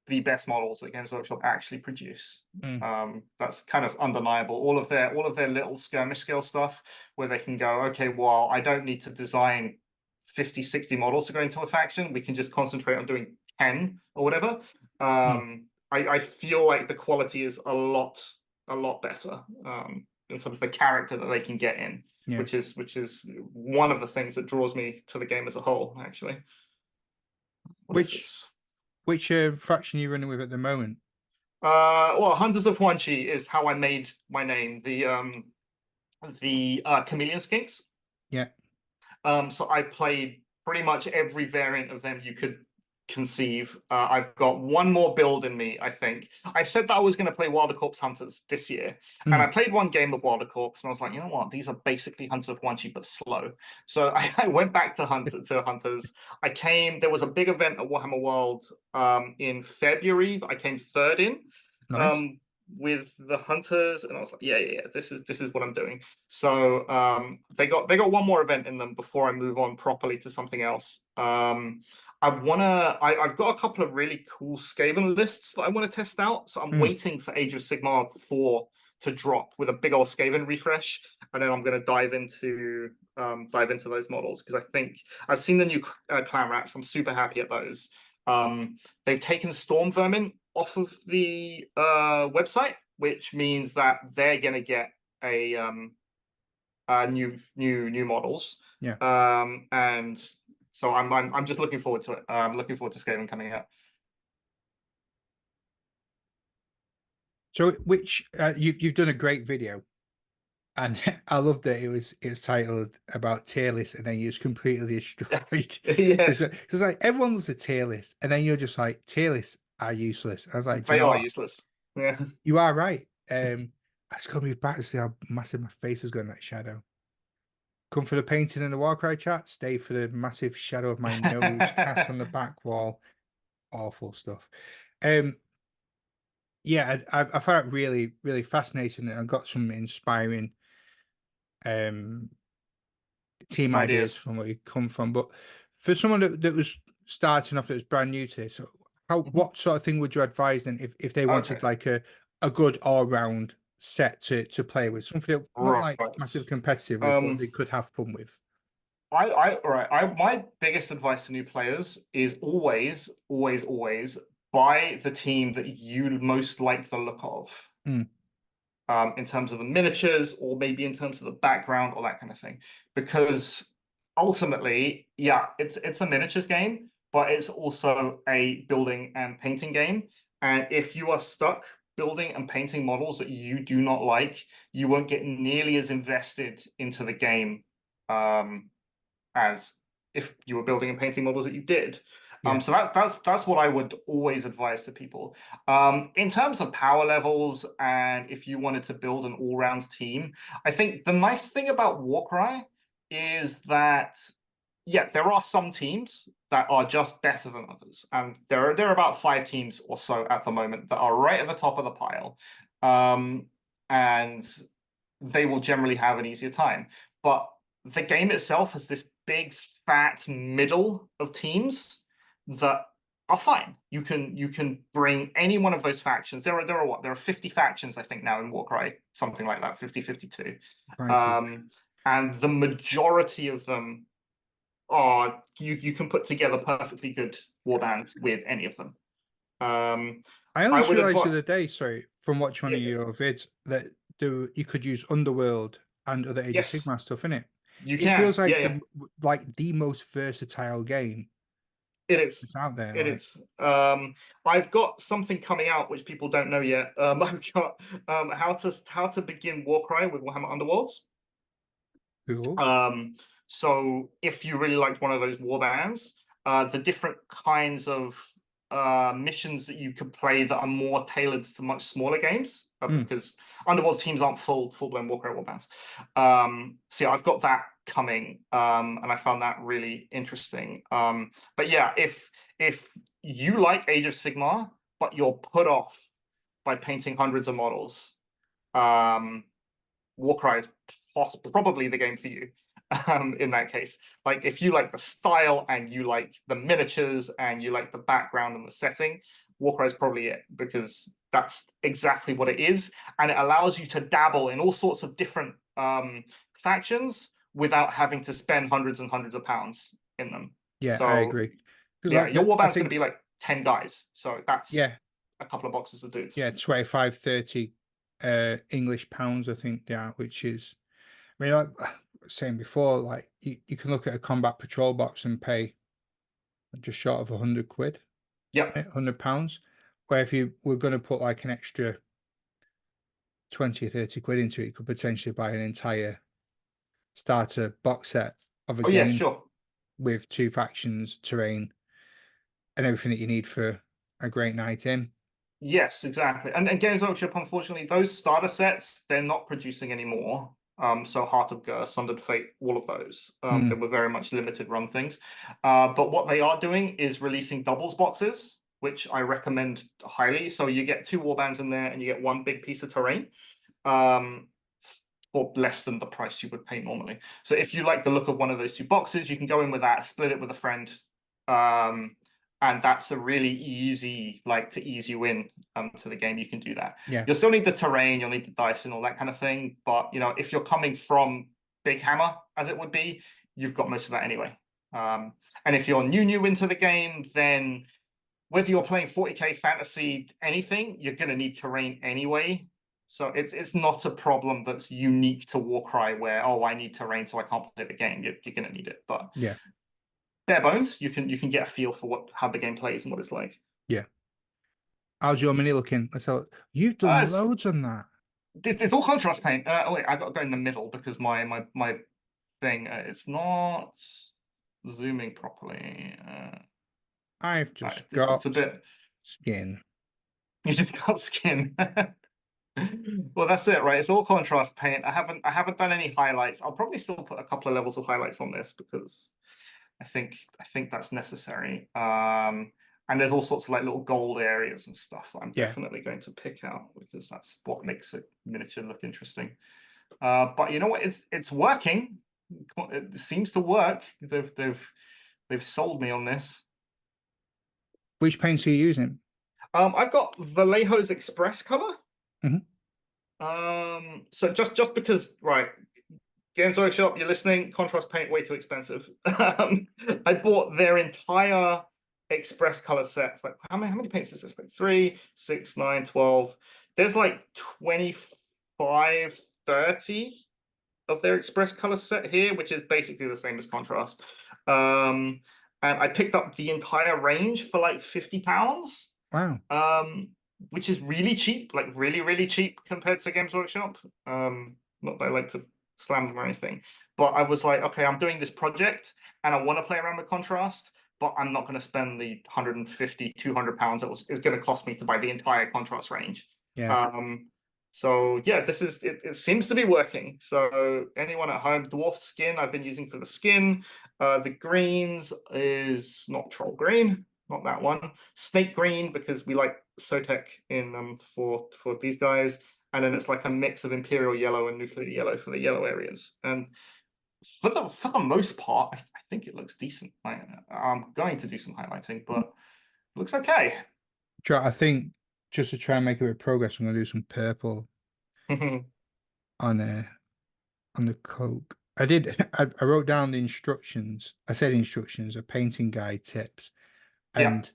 the best models that Games Workshop actually produce. mm, That's kind of undeniable. All of their little skirmish skill stuff where they can go, okay, well, I don't need to design 50, 60 models to go into a faction. We can just concentrate on doing 10 or whatever. mm, I feel like the quality is a lot better in terms of the character that they can get in, yeah. which is one of the things that draws me to the game as a whole, actually. What is Which this? which faction are you running with at the moment? Well, Hunters of Huanchi is how I made my name. The chameleon skinks. Yeah. So I played pretty much every variant of them you could conceive. I've got one more build in me, I think. I said that I was going to play Wilder Corpse Hunters this year, and I Mm, played one game of Wilder Corpse, and I was like, you know what? These are basically Hunters of Huanchi, but slow. So I went back to Hunters. There was a big event at Warhammer World in February that I came third in. nice. Um, with the Hunters, and I was like, yeah, this is what I'm doing. So they got one more event in them before I move on properly to something else. I've got a couple of really cool Skaven lists that I want to test out. So I'm Mm, waiting for Age of Sigmar 4 to drop with a big old Skaven refresh, and then I'm going to dive into those models because I think I've seen the new clan rats. I'm super happy at those. They've taken Storm Vermin off of the website, which means that they're going to get a new models. Yeah. And so I'm just looking forward to it. I'm looking forward to Skaven coming out. So which you've done a great video, and I loved that it was titled about tier lists, and then you just completely destroyed. Yes, Because like everyone loves a tier list, and then you're just like tier lists are useless. I was like, do you they know are what? useless. Yeah. You are right. I just got to move back to see how massive my face is going in that shadow. Come for the painting in the Warcry chat. Stay for the massive shadow of my nose cast on the back wall. Awful stuff. Um, yeah, I found it really, really fascinating, and I got some inspiring um team ideas Ideas. from where you come from. But for someone that was starting off that was brand new to it, so Mhm. what sort of thing would you advise them if they Okay. wanted like a good all round set to play with, something that not Right. like massive competitive with, but Um, they could have fun with? all right. My biggest advice to new players is always, always, always buy the team that you most like the look of. Mm, In terms of the miniatures or maybe in terms of the background or that kind of thing. Because ultimately, yeah, it's a miniatures game, but it's also a building and painting game. And if you are stuck building and painting models that you do not like, you won't get nearly as invested into the game as if you were building and painting models that you did. yeah, So that's what I would always advise to people. In terms of power levels, and if you wanted to build an all-round team, I think the nice thing about Warcry is that yeah, there are some teams that are just better than others, and there are about 5 teams or so at the moment that are right at the top of the pile, and they will generally have an easier time. But the game itself has this big fat middle of teams that are fine. You can bring any one of those factions. There are what? There are 50 factions, I think, now in Warcry, something like that, 50, 52. crikey. Um, and the majority of them are you can put together perfectly good warbands with any of them. Um, I only I just would realized the advise other day, sorry, from watching one of yes, your vids, that you could use Underworld and other Age of yes, Sigmar stuff in it. you It can. feels Yeah, like yeah. the most versatile game It is. that's out there. It Like, is. I've got something coming out which people don't know yet. I've got how to begin Warcry with Warhammer Underworlds. cool. Um, so if you really liked one of those war bands, the different kinds of missions that you could play that are more tailored to much smaller games, Mm, because Underworld teams aren't full-blown Warcry war bands. So yeah, I've got that coming, and I found that really interesting. But yeah, if you like Age of Sigmar, but you're put off by painting hundreds of models, um, Warcry is probably the game for you. In that case, like if you like the style and you like the miniatures and you like the background and the setting, Warcry is probably it, because that's exactly what it is, and it allows you to dabble in all sorts of different factions without having to spend hundreds and hundreds of pounds in them. yeah, I So agree. Because yeah, like your I warband's going to think, be like 10 guys, so that's yeah, a couple of boxes of dudes. yeah, 25, 30 English pounds, I think they are, which is, I mean, like saying before, like you can look at a combat patrol box and pay just short of 100 quid, Yep. £100. Where if you were going to put like an extra 20 or 30 quid into it, you could potentially buy an entire starter box set of a Oh yeah, game sure. with two factions, terrain, and everything that you need for a great night in. Yes, exactly. And Games Workshop, unfortunately, those starter sets, they're not producing anymore. So Heart of Gur, Sundered Fate, all of those. They Mm, were very much limited run things. But what they are doing is releasing doubles boxes, which I recommend highly. So you get 2 warbands in there and you get one big piece of terrain. Um, for less than the price you would pay normally. So if you like the look of one of those 2 boxes, you can go in with that, split it with a friend. Um, and that's a really easy, like to ease you in to the game. You can do that. yeah, You'll still need the terrain, you'll need the dice and all that kind of thing. But you know, if you're coming from Big Hammer, as it would be, you've got most of that anyway. And if you're new into the game, then whether you're playing 40k fantasy, anything, you're going to need terrain anyway. So it's not a problem that's unique to Warcry where, oh, I need terrain so I can't play the game. You're gonna need it. But Yeah, bare bones, you can get a feel for how the game plays and what it's like. yeah. How's your mini looking? You've Uh, done it's, loads on that. it's all contrast paint. Oh wait, I got to go in the middle because my thing it's not zooming properly. I've just It's a got bit. skin. You just got skin. Well, that's it, right? It's all contrast paint. I haven't done any highlights. I'll probably still put a couple of levels of highlights on this because I think that's necessary. And there's all sorts of like little gold areas and stuff that I'm Yeah. definitely going to pick out because that's what makes a miniature look interesting. But you know what? It's working. It seems to work. They've sold me on this. Which paints are you using? I've got Vallejo's Express color. Mhm. So just because, right, Games Workshop, you're listening, contrast paint way too expensive. I bought their entire express color set. Like how many paints is this? Like 3, 6, 9, 12. There's like 25, 30 of their express color set here, which is basically the same as contrast. And I picked up the entire range for like £50. Wow. um, which is really cheap, like really, really cheap compared to Games Workshop. Not that I like to slam them or anything, but I was like, okay, I'm doing this project and I want to play around with contrast, but I'm not going to spend the 150, £200 it's going to cost me to buy the entire contrast range. Yeah. So yeah, it seems to be working. So anyone at home, dwarf skin I've been using for the skin. The greens is not troll green, not that one. Snake green because we like Sotek in for these guys, and then it's like a mix of imperial yellow and nuclear yellow for the yellow areas. And for the most part, I think it looks decent. I'm going to do some highlighting, but it looks okay. I think just to try and make a bit of progress, I'm gonna do some purple on on the coke. I did. I wrote down the instructions. I said instructions, a painting guide tips, Yeah. and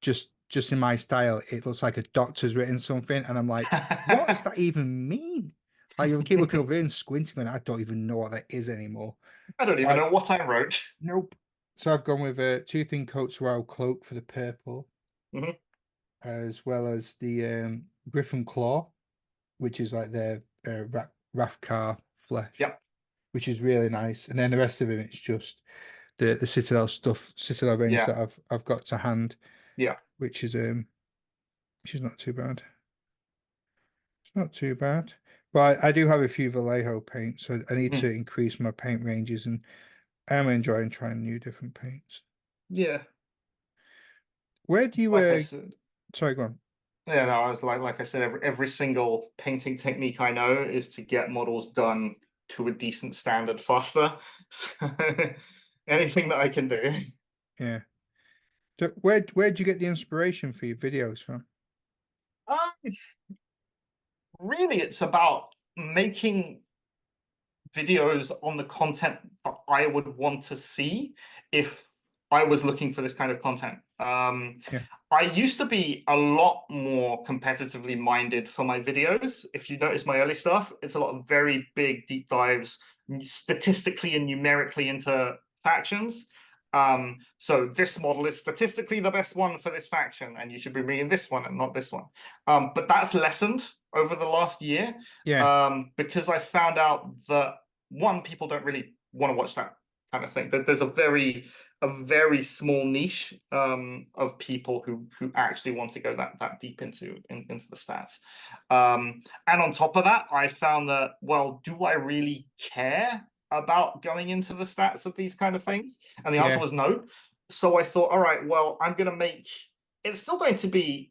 just in my style, it looks like a doctor's written something, and I'm like, what does that even mean? Like you keep looking over there and squinting, and I don't even know what that is anymore. I don't even Like, know what I wrote. nope. So I've gone with a two thin coats royal cloak for the purple, Mhm. as well as the Griffin Claw, which is like their Rathcar flesh, Yep. which is really nice. And then the rest of it, it's just the Citadel stuff, Citadel range Yeah. that I've got to hand, Yeah. which is not too bad. It's not too bad. But I do have a few Vallejo paints, so I need to Mhm. increase my paint ranges, and I am enjoying trying new different paints. Yeah. Where do you Like I said, sorry, go on. yeah, no, I was like I said, every single painting technique I know is to get models done to a decent standard faster. So, anything that I can do. Yeah. So where'd you get the inspiration for your videos from? Um, Really, it's about making videos on the content that I would want to see if I was looking for this kind of content. Yeah. I used to be a lot more competitively minded for my videos. If you notice my early stuff, it's a lot of very big deep dives, statistically and numerically into factions. So this model is statistically the best one for this faction, and you should be reading this one and not this one. But that's lessened over the last year Yeah. because I found out that one, people don't really want to watch that kind of thing. That there's a very small niche of people who actually want to go that deep into the stats. And on top of that, I found that, well, do I really care about going into the stats of these kind of things? And the answer Yeah. was no. So I thought, all right, well, I'm going to make it's still going to be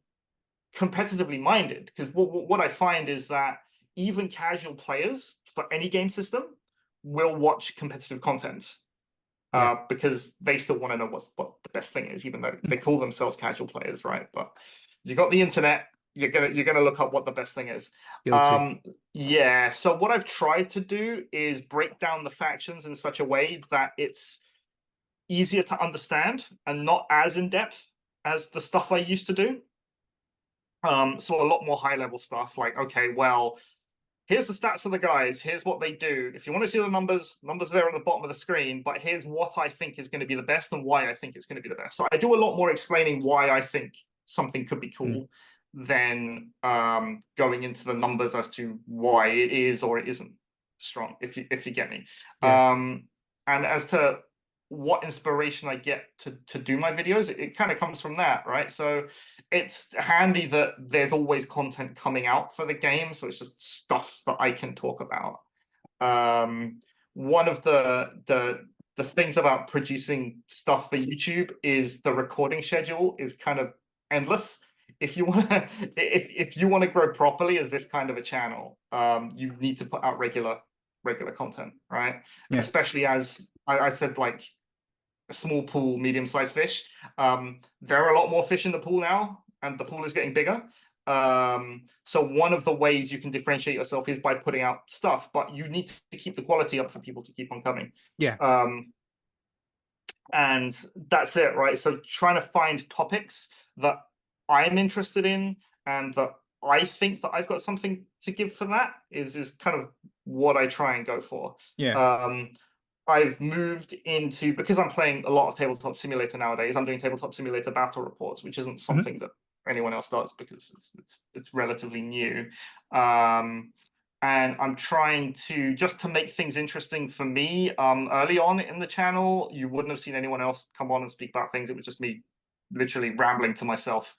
competitively minded because what I find is that even casual players for any game system will watch competitive content Yeah. because they still want to know what the best thing is, even though they call themselves casual players, right? But you got the internet, you're gonna look up what the best thing is. Guilty. Um, yeah. So what I've tried to do is break down the factions in such a way that it's easier to understand and not as in depth as the stuff I used to do. So a lot more high level stuff like, okay, well, here's the stats of the guys. Here's what they do. If you want to see the numbers there at the bottom of the screen, but here's what I think is going to be the best and why I think it's going to be the best. So I do a lot more explaining why I think something could be Mm. cool than going into the numbers as to why it is or it isn't strong, if you get me. Yeah. And as to what inspiration I get to do my videos, it kind of comes from that, right? So it's handy that there's always content coming out for the game, so it's just stuff that I can talk about. One of the things about producing stuff for YouTube is the recording schedule is kind of endless. If you want to if you want to grow properly as this kind of a channel, you need to put out regular content, right? Yeah. Especially as I said, like a small pool, medium-sized fish. There are a lot more fish in the pool now, and the pool is getting bigger. So one of the ways you can differentiate yourself is by putting out stuff, but you need to keep the quality up for people to keep on coming. Yeah. And that's it, right? So trying to find topics that I'm interested in and that I think that I've got something to give for that is kind of what I try and go for. Yeah. I've moved into, because I'm playing a lot of Tabletop Simulator nowadays, I'm doing Tabletop Simulator battle reports, which isn't Mhm. something that anyone else does because it's relatively new. And I'm trying to just to make things interesting for me. Early on in the channel, you wouldn't have seen anyone else come on and speak about things. It was just me literally rambling to myself,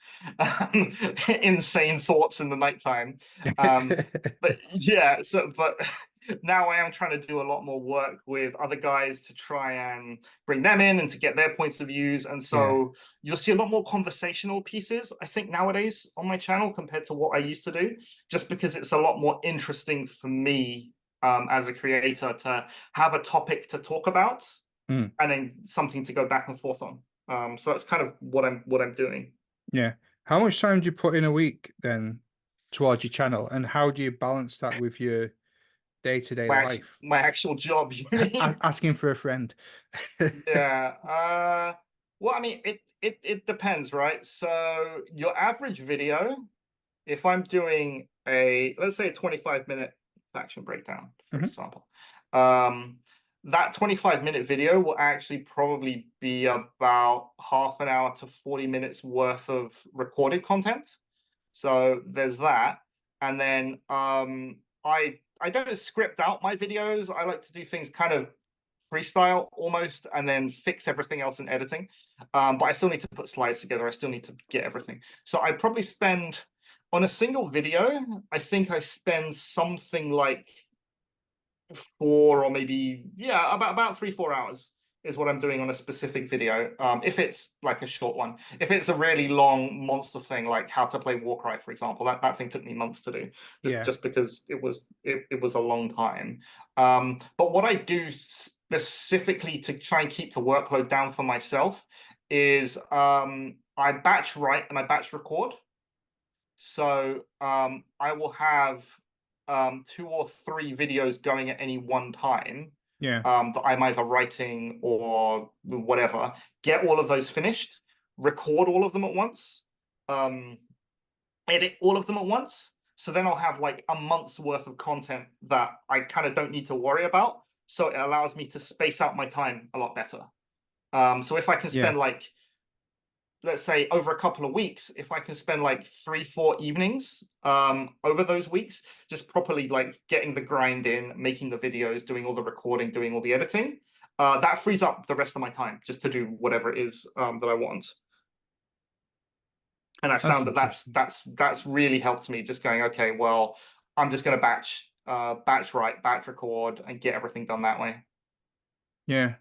insane thoughts in the nighttime. But yeah, but now I am trying to do a lot more work with other guys to try and bring them in and to get their points of views. And Yeah. so you'll see a lot more conversational pieces, I think, nowadays on my channel compared to what I used to do, just because it's a lot more interesting for me as a creator to have a topic to talk about Mm. and then something to go back and forth on. So that's kind of what I'm doing. Yeah. How much time do you put in a week then towards your channel, and how do you balance that with your day-to-day life? My actual job, you mean? Asking for a friend. Yeah. Well, I mean, it depends, right? So your average video, if I'm doing let's say a 25-minute faction breakdown, for Mhm. example, um, that 25-minute video will actually probably be about half an hour to 40 minutes worth of recorded content. So there's that. And then I don't script out my videos. I like to do things kind of freestyle almost and then fix everything else in editing. But I still need to put slides together. I still need to get everything. So I probably spend on a single video, I think I spend something like 4 or maybe, yeah, about 3-4 hours is what I'm doing on a specific video. If it's like a short one, if it's a really long monster thing, like how to play Warcry, for example, that thing took me months to do, Yeah. just because it was a long time. But what I do specifically to try and keep the workload down for myself is I batch write and I batch record. So I will have 2 or 3 videos going at any one time Yeah. that I'm either writing or whatever. Get all of those finished, record all of them at once, um, edit all of them at once. So then I'll have like a month's worth of content that I kind of don't need to worry about. So it allows me to space out my time a lot better. So if I can Yeah. spend like, let's say over a couple of weeks, if I can spend like 3-4 evenings over those weeks, just properly like getting the grind in, making the videos, doing all the recording, doing all the editing, that frees up the rest of my time just to do whatever it is that I want. And I That's found that interesting. that's really helped me just going, okay, well, I'm just going to batch write, batch record, and get everything done that way. Yeah.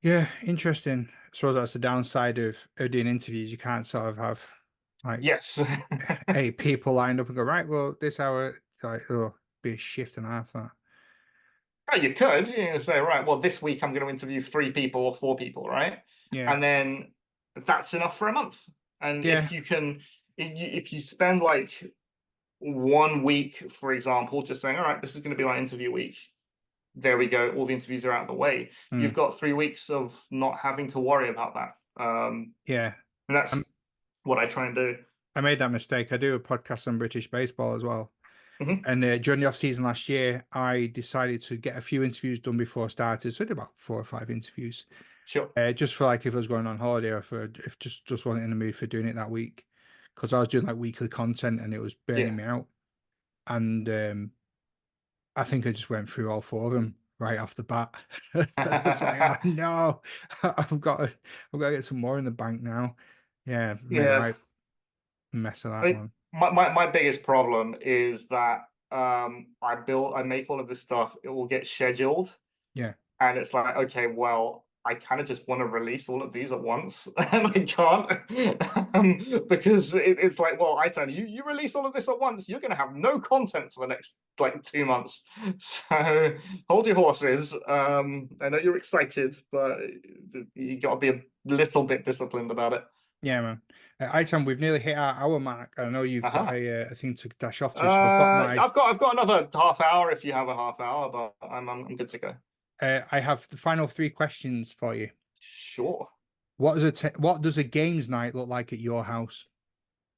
Yeah. Interesting. I suppose that's the downside of doing interviews. You can't sort of have like Yes. 8 people lined up and go, right, well, this hour, like, oh, be a shift and a half that. Oh, you could, say, right, well, this week I'm going to interview 3 people or 4 people, right? Yeah. And then that's enough for a month. And Yeah. if you can, if you spend like 1 week, for example, just saying, all right, this is going to be my interview week. There we go. All the interviews are out of the way. Mm. You've got 3 weeks of not having to worry about that. Yeah. And that's Um, what I try and do. I made that mistake. I do a podcast on British baseball as well. Hmm. And during the off season last year, I decided to get a few interviews done before I started. So I did about 4 or 5 interviews, Sure. just for like if I was going on holiday or for if just wasn't in the mood for doing it that week, because I was doing like weekly content and it was Yeah. burning me out. And I think I just went through all 4 of them right off the bat. It's like, oh no, I've got to get some more in the bank now. Yeah, made a Yeah. right mess of I that mean, one. my biggest problem is that I make all of this stuff, it will get scheduled, Yeah. and it's like, okay, well, I kind of just want to release all of these at once, and I can't because it's like, well, I tell you, you release all of this at once, you're going to have no content for the next like 2 months. So hold your horses. I know you're excited, but you got to be a little bit disciplined about it. Yeah, man. Item, we've nearly hit our hour mark. I know you've got Uh-huh. a thing to dash off to, so I've got my I've got another half hour if you have a half hour, but I'm good to go. I have the final 3 questions for you. Sure. What does a games night look like at your house?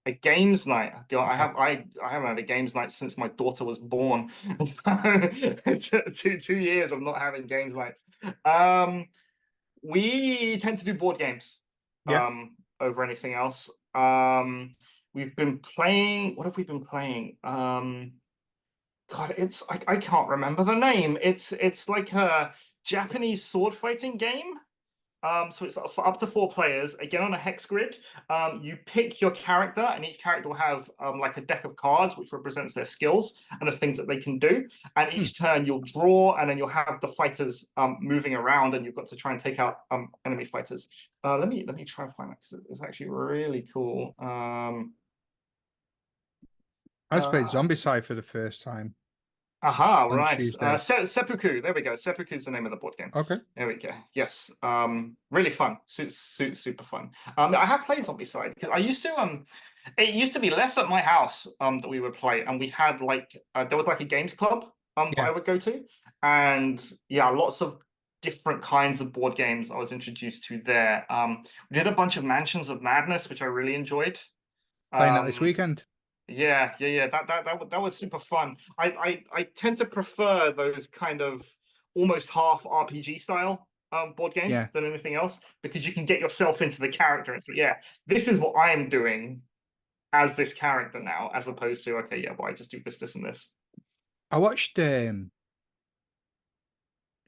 A games night. God, Yeah. I haven't had a games night since my daughter was born. 2 years of not having games nights. We tend to do board games Yeah. over anything else. We've been playing. What have we been playing? God, I can't remember the name. It's like a Japanese sword fighting game. So it's for up to 4 players, again on a hex grid. You pick your character, and each character will have like a deck of cards, which represents their skills and the things that they can do. And Hmm. each turn you'll draw, and then you'll have the fighters moving around, and you've got to try and take out enemy fighters. Let me try and find that because it's actually really cool. I just played Uh, Zombicide for the first time Aha, on right. Tuesday. Seppuku. There we go. Seppuku is the name of the board game. Okay. There we go. Yes. Really fun. Super fun. I have played Zombicide because I used to it used to be less at my house that we would play, and we had like there was like a games club that I Yeah. would go to, and yeah, lots of different kinds of board games I was introduced to there. We did a bunch of Mansions of Madness, which I really enjoyed. Playing that this Um, weekend. yeah. That was super fun. I tend to prefer those kind of almost half RPG style board games Yeah. than anything else because you can get yourself into the character and say, yeah, this is what I'm doing as this character now, as opposed to okay, yeah, well, I just do this, this, and this. I watched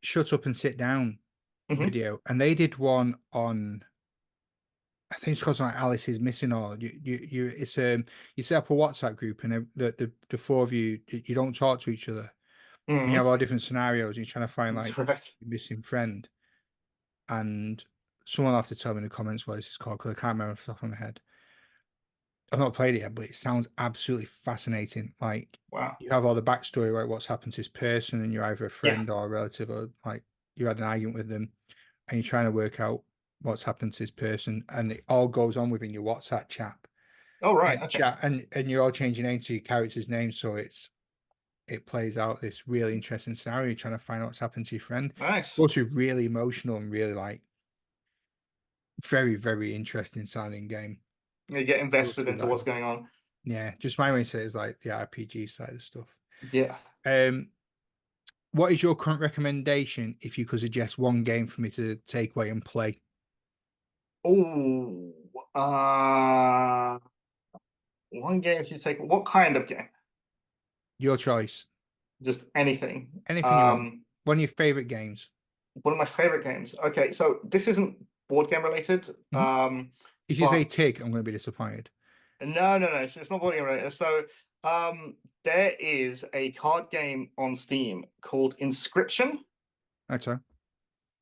Shut Up and Sit Down Hmm. video, and they did one on I think it's called like Alice is missing or you it's you set up a WhatsApp group and the 4 of you you don't talk to each other and you have Hmm. all different scenarios and you're trying to find That's like right. your missing friend and someone will have to tell me in the comments what this is called because I can't remember off the top of my head. I've not played it yet, but it sounds absolutely fascinating. Like Wow. you have all the backstory, like what's happened to this person, and you're either a Yeah. friend or a relative, or like you had an argument with them, and you're trying to work out what's happened to this person, and it all goes on within your WhatsApp chat. Oh, right. And Okay. chat and you're all changing names to your character's name, so it plays out this really interesting scenario. You're trying to find out what's happened to your friend. It's Nice. also really emotional and really like very, very interesting sounding game. You get I looked invested at into that. what's going on. Yeah, just my way to say is like the RPG side of stuff. Yeah. Um, what is your current recommendation if you could suggest one game for me to take away and play? Oh, one game if you take what kind of game? Your choice. Just anything. Anything you want. One of your favorite games. One of my favorite games. Okay, so this isn't board game related, Mhm. If you say but TIG, I'm going to be disappointed. no, it's not board game related. So, there is a card game on Steam called Inscription. That's all.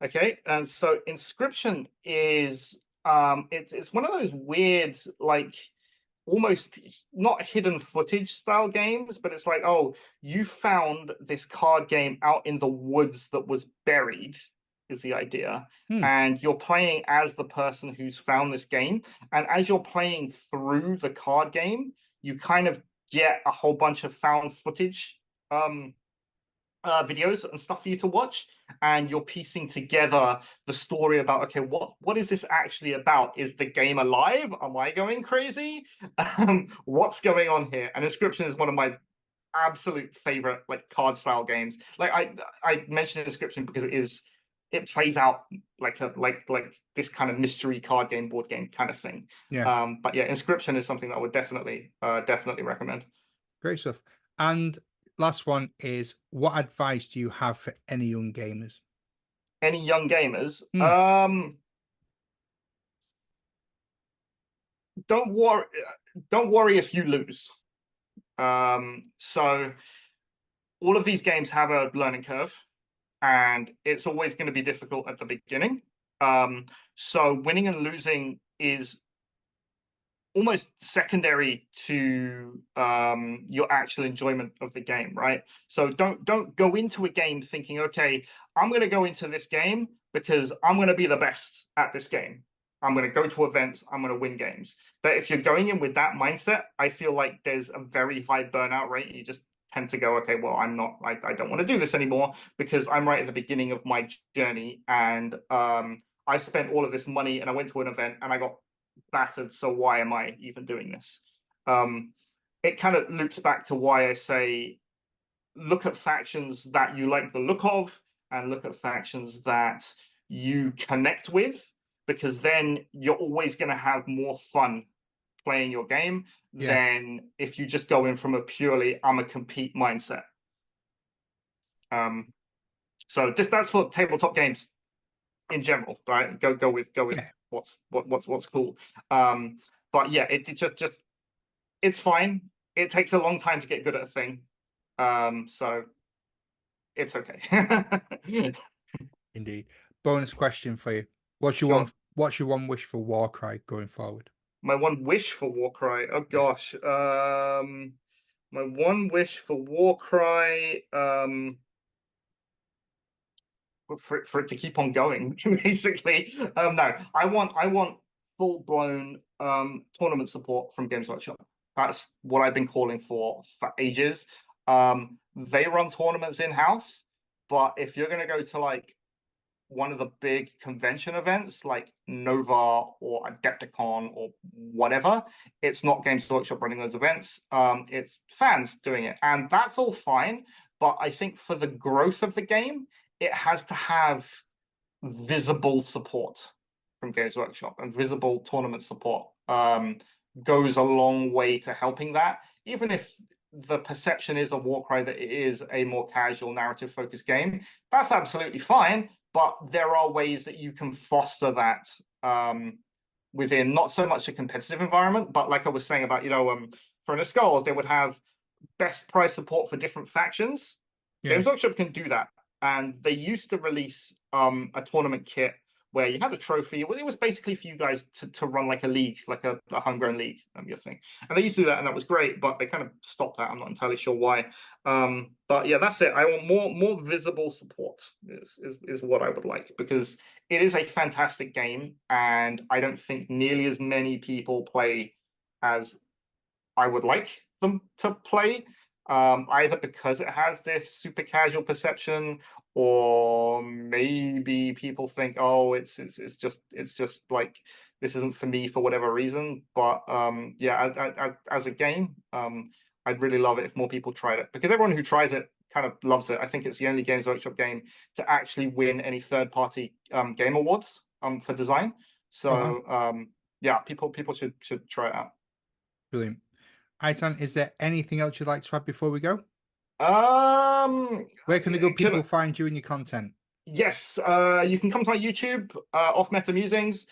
Okay, and so Inscription is it's one of those weird like almost not hidden footage style games, but it's like, oh, you found this card game out in the woods that was buried, is the idea. Hmm. And you're playing as the person who's found this game. And as you're playing through the card game, you kind of get a whole bunch of found footage. Um, videos and stuff for you to watch, and you're piecing together the story about, okay, what is this actually about? Is the game alive? Am I going crazy? What's going on here? And Inscription is one of my absolute favorite like card style games. Like I mentioned Inscription because it plays out like this kind of mystery card game, board game kind of thing. Yeah, But yeah, Inscription is something that I would definitely recommend. great stuff. And last one is, what advice do you have for any young gamers? Any young gamers, Hmm. don't worry don't worry if you lose. So all of these games have a learning curve, and it's always going to be difficult at the beginning. So winning and losing is almost secondary to your actual enjoyment of the game, right? So don't go into a game thinking, okay, I'm going to go into this game because I'm going to be the best at this game. I'm going to go to events. I'm going to win games. But if you're going in with that mindset, I feel like there's a very high burnout rate. You just tend to go, okay, well, I don't want to do this anymore because I'm right at the beginning of my journey, and I spent all of this money and I went to an event and I got battered. So why am I even doing this? Um, it kind of loops back to why I say look at factions that you like the look of, and look at factions that you connect with, because then you're always going to have more fun playing your game Yeah, than if you just go in from a purely I'm a compete mindset. Um, so just that's for tabletop games in general, right? Go with yeah, what's cool. Um, but yeah, it just it's fine. It takes a long time to get good at a thing. So it's okay. indeed. Bonus question for you. Sure. What's your one wish for Warcry going forward? My one wish for Warcry. Oh Yeah. gosh. My one wish for Warcry, for it to keep on going, basically. No, I want full blown tournament support from Games Workshop. That's what I've been calling for ages. They run tournaments in house, but if you're gonna go to like one of the big convention events like Nova or Adepticon or whatever, it's not Games Workshop running those events. It's fans doing it, and that's all fine. But I think for the growth of the game, it has to have visible support from Games Workshop, and visible tournament support goes a long way to helping that. Even if the perception is a Warcry that it is a more casual narrative focused game, that's absolutely fine. But there are ways that you can foster that within not so much a competitive environment, but like I was saying about, for the Skulls, they would have best price support for different factions. Yeah. Games Workshop can do that, and they used to release a tournament kit where you had a trophy. It was basically for you guys to run like a league, like a homegrown league, your thing. And they used to do that, and that was great, but they kind of stopped that. I'm not entirely sure why. But yeah, that's it. I want more visible support is what I would like, because it is a fantastic game, and I don't think nearly as many people play as I would like them to play, either because it has this super casual perception, or maybe people think, oh, it's just like this isn't for me for whatever reason. But yeah, as a game, I'd really love it if more people tried it, because everyone who tries it kind of loves it. I think it's the only Games Workshop game to actually win any third-party game awards for design. Oh wow. So yeah, people should try it out. Brilliant. Aitan, is there anything else you'd like to add before we go? Um, Where can the good can people find you and your content? Yes, you can come to my YouTube, off Meta Musings.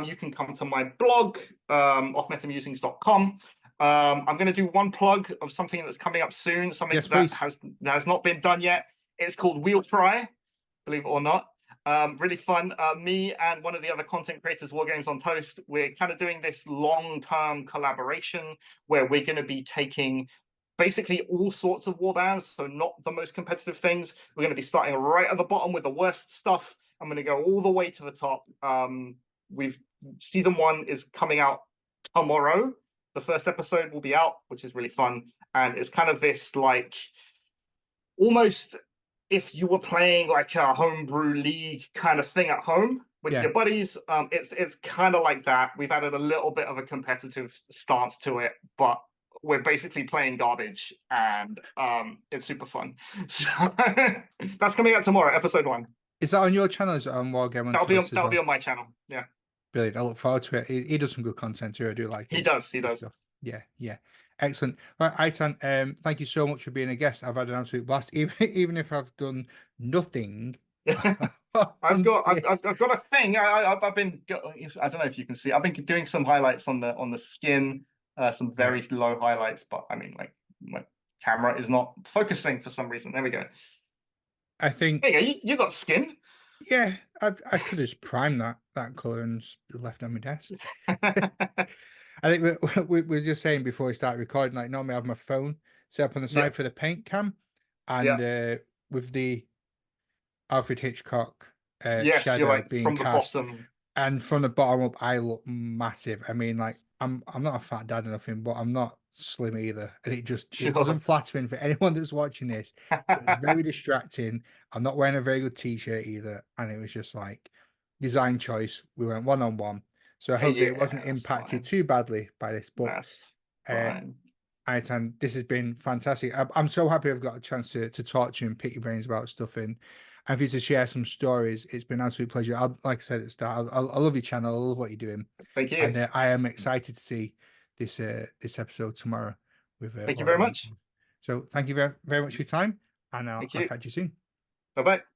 You can come to my blog, offmetamusings.com. I'm going to do one plug of something that's coming up soon, something Yes, that please. has not been done yet. It's called Wheel Try, believe it or not. Really fun. Me and one of the other content creators, War Games on Toast, we're kind of doing this long-term collaboration where we're going to be taking basically all sorts of warbands, so not the most competitive things. We're going to be starting right at the bottom with the worst stuff. I'm going to go all the way to the top. We've Season 1 is coming out tomorrow. The first episode will be out, which is really fun, and it's kind of this like almost if you were playing like a homebrew league kind of thing at home with Yeah. your buddies, it's kind of like that. We've added a little bit of a competitive stance to it, but we're basically playing garbage, and it's super fun. So that's coming out tomorrow, episode 1. Is that on your channel? Is it on Wargame on Toast as That'll be well? on my channel. Yeah, Brilliant. I look forward to it. He does some good content too. I do like he does. He his does. stuff. Yeah, yeah. Excellent. Right, Aitan, thank you so much for being a guest. I've had an absolute blast, even if I've done nothing on this. I've got a thing. I've been, I don't know if you can see. I've been doing some highlights on the skin, some Right. very low highlights. But I mean, like my camera is not focusing for some reason. There we go. I There you think, go. You got skin. yeah, I could have just primed that color and left it on my desk. I think we were just saying before we start recording, like normally I have my phone set up on the Yeah, side for the paint cam, and yeah. with the Alfred Hitchcock Yes, you're shadow like being from the cast, bottom. and from the bottom up, I look massive. I mean, like I'm not a fat dad or nothing, but I'm not slim either, and it Sure. wasn't flattering for anyone that's watching this. It was very distracting. I'm not wearing a very good t-shirt either, and it was just like design choice. We went one on one, so I hope that it wasn't Yeah, that's impacted fine. too badly by this. But That's uh, fine. Aitan, this has been fantastic. I'm so happy I've got a chance to talk to you and pick your brains about stuff and for you to share some stories. It's been an absolute pleasure. Like I said at the start, I love your channel. I love what you're doing, Thank you. and I am excited to see this episode tomorrow with Thank you War very Game on much. Toast. So thank you very much for your time, and Thank I'll you. catch you soon. Bye bye.